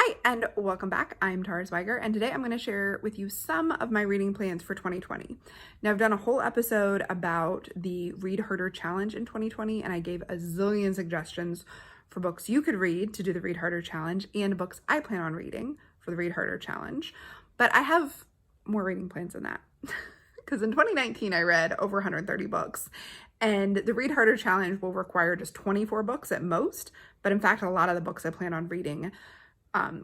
Hi, and welcome back. I'm Tara Zweiger, and today I'm going to share with you some of my reading plans for 2020. Now, I've done a whole episode about the Read Harder Challenge in 2020, and I gave a zillion suggestions for books you could read to do the Read Harder Challenge and books I plan on reading for the Read Harder Challenge. But I have more reading plans than that. Because in 2019, I read over 130 books. And the Read Harder Challenge will require just 24 books at most. But in fact, a lot of the books I plan on reading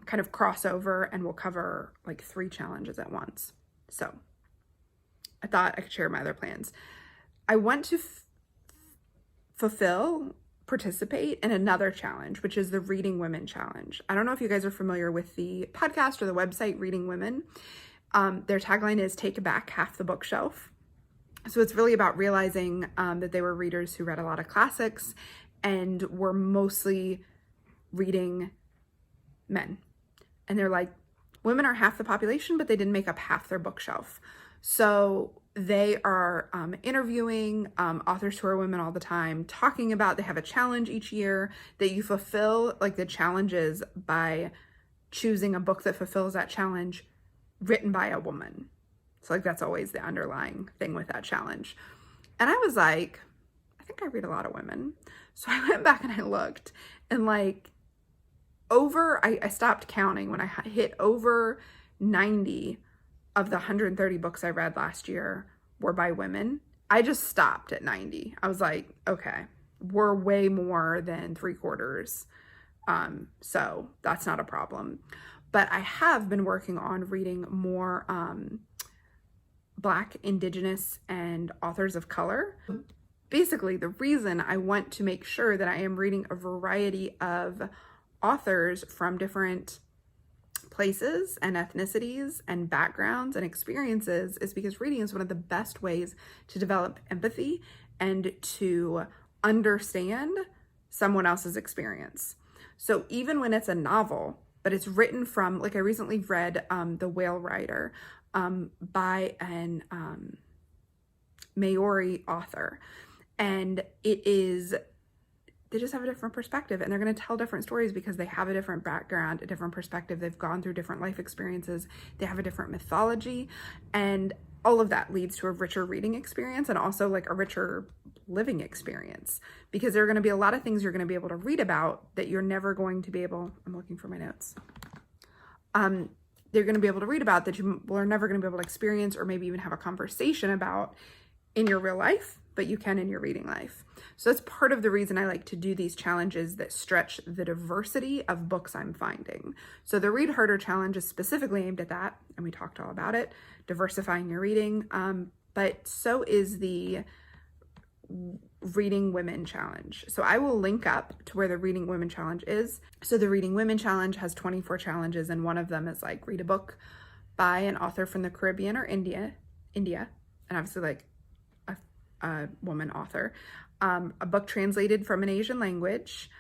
kind of crossover and will cover like 3 challenges at once. So I thought I could share my other plans. I want to participate in another challenge, which is the Reading Women Challenge. I don't know if you guys are familiar with the podcast or the website Reading Women. Their tagline is "Take back half the bookshelf." So it's really about realizing that they were readers who read a lot of classics and were mostly reading men. And they're like, women are half the population, but they didn't make up half their bookshelf. So they are interviewing authors who are women all the time, talking about, they have a challenge each year that you fulfill like the challenges by choosing a book that fulfills that challenge written by a woman. So like that's always the underlying thing with that challenge. And I was like, I think I read a lot of women. So I went back and I looked and like I stopped counting when I hit over 90 of the 130 books I read last year were by women. I just stopped at 90. I was like, okay, we're way more than 3/4. So that's not a problem. But I have been working on reading more Black, Indigenous, and authors of color. Basically, the reason I want to make sure that I am reading a variety of authors from different places and ethnicities and backgrounds and experiences is because reading is one of the best ways to develop empathy and to understand someone else's experience. So even when it's a novel, but it's written from, like I recently read The Whale Rider by an Maori author, and they just have a different perspective, and they're going to tell different stories because they have a different background, a different perspective. They've gone through different life experiences. They have a different mythology, and all of that leads to a richer reading experience and also like a richer living experience, because there are going to be a lot of things you're going to be able to read about that you're never going to be able, I'm looking for my notes. They're going to be able to read about that you are never going to be able to experience or maybe even have a conversation about in your real life, but you can in your reading life. So that's part of the reason I like to do these challenges that stretch the diversity of books I'm finding. So the Read Harder Challenge is specifically aimed at that, and we talked all about it, diversifying your reading, but so is the Reading Women Challenge. So I will link up to where the Reading Women Challenge is. So the Reading Women Challenge has 24 challenges, and one of them is like read a book by an author from the Caribbean or India, and obviously like a woman author, a book translated from an Asian language,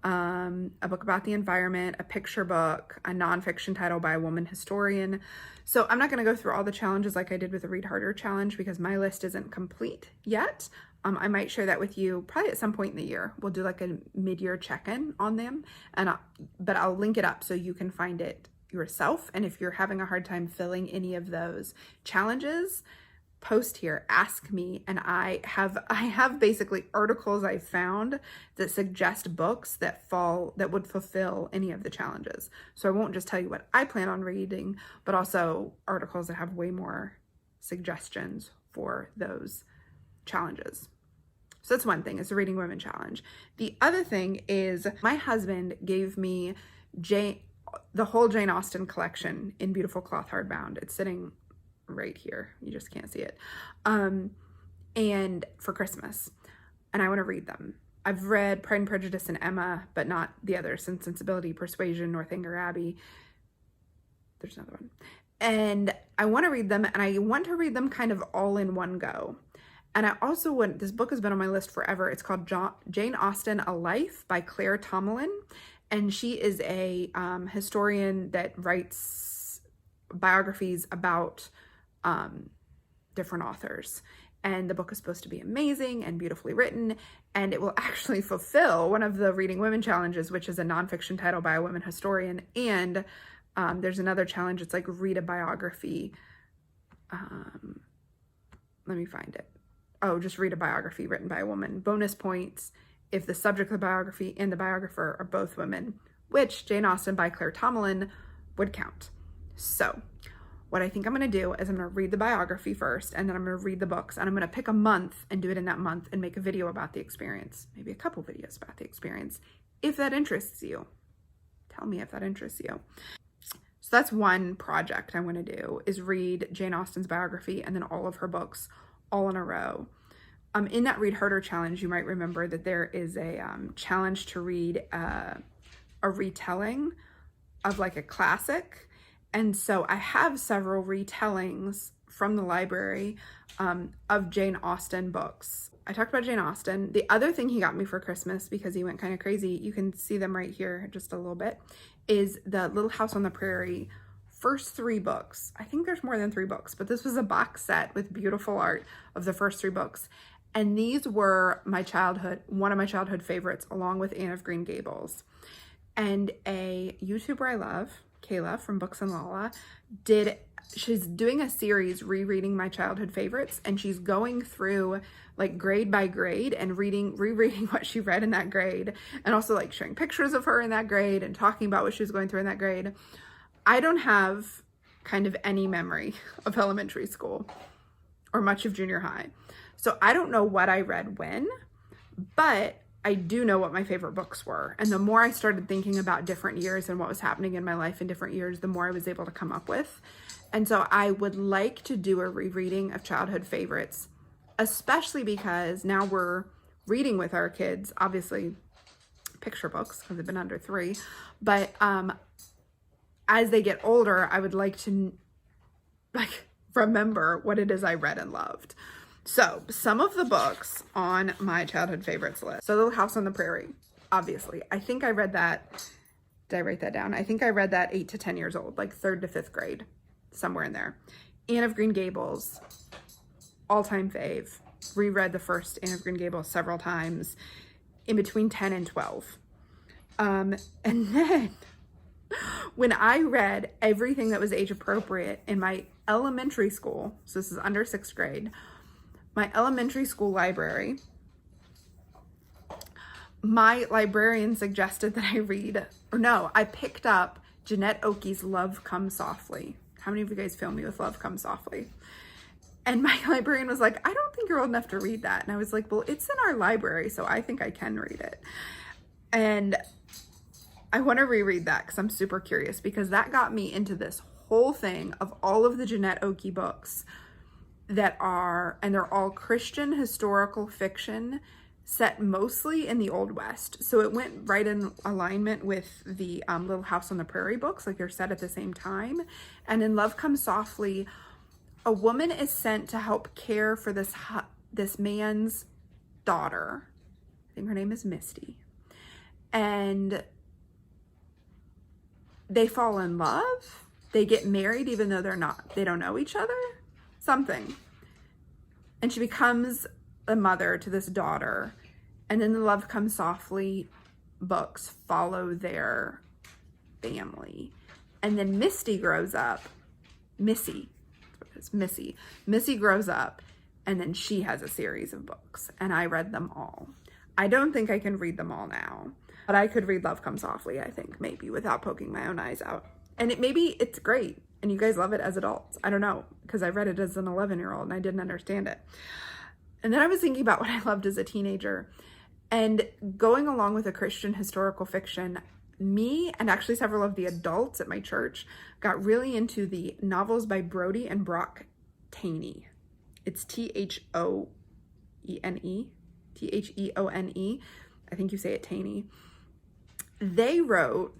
a book about the environment, a picture book, a nonfiction title by a woman historian. So I'm not going to go through all the challenges like I did with the Read Harder Challenge because my list isn't complete yet. I might share that with you probably at some point in the year. We'll do like a mid-year check-in on them, but I'll link it up so you can find it yourself. And if you're having a hard time filling any of those challenges, post here, ask me, and I have basically articles I found that suggest books that would fulfill any of the challenges. So I won't just tell you what I plan on reading, but also articles that have way more suggestions for those challenges. So that's one thing, is the Reading Women Challenge. The other thing is my husband gave me the whole Jane Austen collection in beautiful cloth hardbound. It's sitting right here, you just can't see it, and for Christmas, and I want to read them. I've read Pride and Prejudice and Emma, but not the others, Sense and Sensibility, Persuasion, Northanger Abbey. There's another one, and I want to read them, and I want to read them kind of all in one go. And I also want, this book has been on my list forever. It's called Jane Austen, A Life by Claire Tomalin, and she is a historian that writes biographies about different authors, and the book is supposed to be amazing and beautifully written, and it will actually fulfill one of the Reading Women challenges, which is a nonfiction title by a women historian. And there's another challenge. It's like read a biography. Let me find it. Oh, just read a biography written by a woman. Bonus points if the subject of the biography and the biographer are both women, which Jane Austen by Claire Tomalin would count. So what I think I'm going to do is I'm going to read the biography first, and then I'm going to read the books, and I'm going to pick a month and do it in that month and make a video about the experience, maybe a couple videos about the experience, if that interests you. Tell me if that interests you. So that's one project I want to do, is read Jane Austen's biography and then all of her books all in a row. In that Read Herder challenge, you might remember that there is a challenge to read a retelling of like a classic. And so I have several retellings from the library of Jane Austen books. I talked about Jane Austen. The other thing he got me for Christmas, because he went kind of crazy, you can see them right here just a little bit, is the Little House on the Prairie first 3 books. I think there's more than 3 books, but this was a box set with beautiful art of the first 3 books. And these were one of my childhood favorites, along with Anne of Green Gables. And a YouTuber I love, Kayla from Books and Lala, she's doing a series rereading my childhood favorites, and she's going through like grade by grade and rereading what she read in that grade, and also like showing pictures of her in that grade and talking about what she was going through in that grade. I don't have kind of any memory of elementary school or much of junior high. So I don't know what I read when, but I do know what my favorite books were. And the more I started thinking about different years and what was happening in my life in different years, the more I was able to come up with. And so I would like to do a rereading of childhood favorites, especially because now we're reading with our kids, obviously picture books because they've been under 3. But as they get older, I would like to remember what it is I read and loved. So some of the books on my childhood favorites list. So Little House on the Prairie, obviously. I think I read that. Did I write that down? I think I read that 8 to 10 years old, like 3rd to 5th grade, somewhere in there. Anne of Green Gables, all-time fave. Reread the first Anne of Green Gables several times in between 10 and 12. And then when I read everything that was age appropriate in my elementary school, so this is under 6th grade, my elementary school library, my librarian suggested that I picked up Jeannette Oke's Love Comes Softly. How many of you guys film me with Love Comes Softly? And my librarian was like, I don't think you're old enough to read that. And I was like, well, it's in our library, so I think I can read it. And I want to reread that because I'm super curious, because that got me into this whole thing of all of the Jeannette Oke books that they're all Christian historical fiction set mostly in the Old West. So it went right in alignment with the Little House on the Prairie books, like they're set at the same time. And in Love Comes Softly, a woman is sent to help care for this man's daughter. I think her name is Missy. And they fall in love. They get married even though they don't know each other. Something. And she becomes a mother to this daughter. And then the Love Comes Softly books follow their family. And then Missy grows up. Missy grows up, and then she has a series of books, and I read them all. I don't think I can read them all now, but I could read Love Comes Softly, I think, maybe, without poking my own eyes out. And maybe it's great, and you guys love it as adults. I don't know, because I read it as an 11-year-old, and I didn't understand it. And then I was thinking about what I loved as a teenager, and going along with a Christian historical fiction, me and actually several of the adults at my church got really into the novels by Brodie and Brock Taney. It's Thone. Theone. I think you say it Taney. They wrote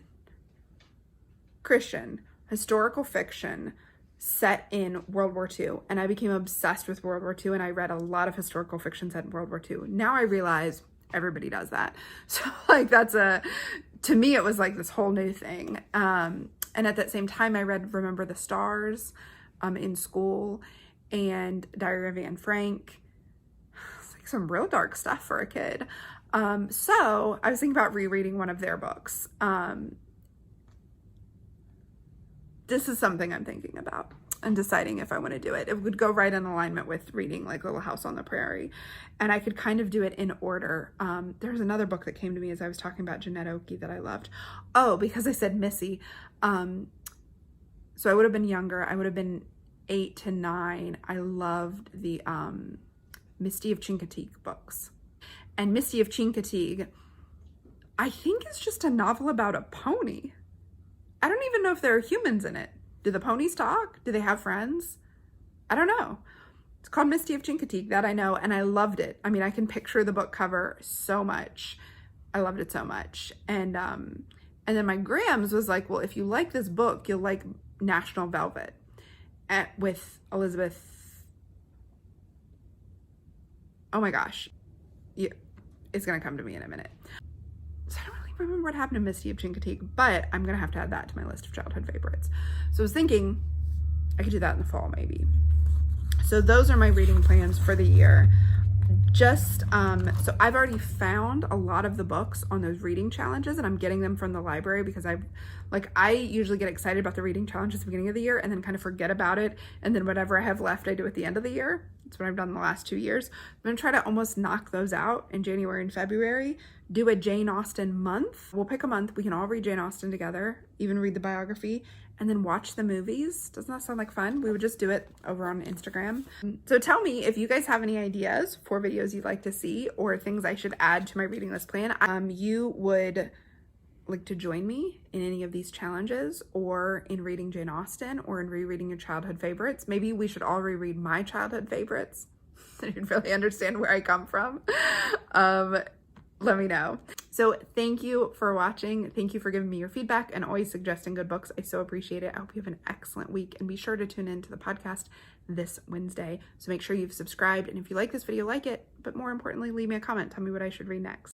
Christian historical fiction set in World War II, and I became obsessed with World War II, and I read a lot of historical fiction set in World War II. Now I realize everybody does that. So like to me, it was like this whole new thing. And at that same time, I read Remember the Stars in school and Diary of Anne Frank. I was like, like some real dark stuff for a kid. So I was thinking about rereading one of their books. This is something I'm thinking about and deciding if I want to do it. It would go right in alignment with reading like Little House on the Prairie, and I could kind of do it in order. There's another book that came to me as I was talking about Jeannete Oke that I loved. Oh, because I said Missy. So I would have been younger. I would have been 8 to 9. I loved the Missy of Chincoteague books. And Missy of Chincoteague, I think, is just a novel about a pony. I don't even know if there are humans in it. Do the ponies talk? Do they have friends? I don't know. It's called Missy of Chincoteague, that I know, and I loved it. I mean, I can picture the book cover so much. I loved it so much. And then my Grams was like, well, if you like this book, you'll like National Velvet with Elizabeth. Oh my gosh. Yeah, it's gonna come to me in a minute. So I don't really remember what happened to Missy of Chincoteague, but I'm gonna have to add that to my list of childhood favorites. So I was thinking I could do that in the fall maybe. So those are my reading plans for the year. Just so I've already found a lot of the books on those reading challenges, and I'm getting them from the library because I usually get excited about the reading challenge at the beginning of the year and then kind of forget about it, and then whatever I have left I do at the end of the year. That's what I've done the last 2 years. I'm gonna try to almost knock those out in January and February, do a Jane Austen month. We'll pick a month, we can all read Jane Austen together, even read the biography, and then watch the movies. Doesn't that sound like fun? We would just do it over on Instagram. So tell me if you guys have any ideas for videos you'd like to see or things I should add to my reading list plan. You would like to join me in any of these challenges, or in reading Jane Austen, or in rereading your childhood favorites. Maybe we should all reread my childhood favorites so you'd really understand where I come from. Let me know. So thank you for watching. Thank you for giving me your feedback and always suggesting good books. I so appreciate it. I hope you have an excellent week, and be sure to tune in to the podcast this Wednesday. So make sure you've subscribed, and if you like this video, like it, but more importantly, leave me a comment. Tell me what I should read next.